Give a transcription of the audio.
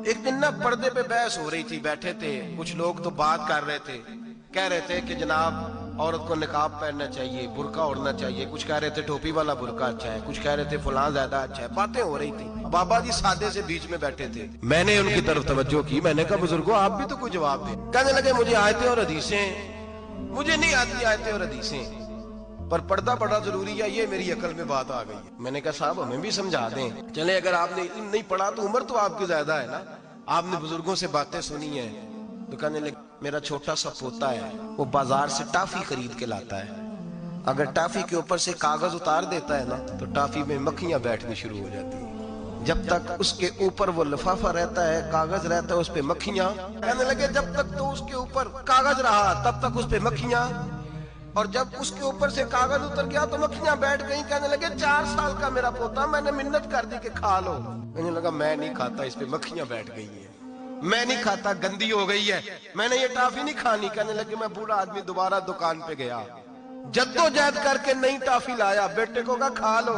ایک دن نا پردے پہ بحث ہو رہی تھی، بیٹھے تھے کچھ لوگ تو بات کر رہے تھے، کہہ رہے تھے کہ جناب عورت کو نقاب پہننا چاہیے، برقع اوڑھنا چاہیے، کچھ کہہ رہے تھے ٹوپی والا برقع اچھا ہے، کچھ کہہ رہے تھے فلاں زیادہ اچھا ہے، باتیں ہو رہی تھی۔ بابا جی سادے سے بیچ میں بیٹھے تھے، میں نے ان کی طرف توجہ کی، میں نے کہا بزرگوں آپ بھی تو کوئی جواب دیں۔ کہنے لگے مجھے آیتیں اور حدیثیں مجھے نہیں آتی، آیتیں اور حدیثیں، پر پردہ بڑا ضروری ہے، یہ میری عقل میں بات آ گئی ہے۔ میں نے کہا صاحب ہمیں بھی سمجھا دیں، چلے اگر آپ نے علم نہیں پڑھا تو عمر تو آپ کی زیادہ ہے نا، آپ نے بزرگوں سے باتیں سنی ہیں۔ تو کہنے لگے میرا چھوٹا سا پوتا ہے، وہ بازار سے ٹافی خرید کے لاتا ہے، اگر ٹافی کے اوپر سے کاغذ اتار دیتا ہے نا تو ٹافی میں مکھیاں بیٹھنی شروع ہو جاتی ہیں، جب تک اس کے اوپر وہ لفافہ رہتا ہے، کاغذ رہتا ہے، اس پہ مکھیاں۔ کہنے لگے جب تک تو اس کے اوپر کاغذ رہا تب تک اس پہ مکھیاں، اور جب اس کے اوپر سے کاغذ اتر گیا تو مکھیاں بیٹھ گئیں۔ کہنے لگے 4 سال کا میرا پوتا، میں نے منت کر دی کہ کھا لو، کہنے لگا میں نہیں کھاتا، اس پہ مکھیاں بیٹھ گئی ہیں، میں نہیں کھاتا، گندی ہو گئی ہے، میں نے یہ ٹافی نہیں کھانی۔ کہنے لگے میں بوڑھا آدمی دوبارہ دکان پہ گیا، جدوجہد کر کے نئی ٹافی لایا، بیٹے کو کہا کھا لو،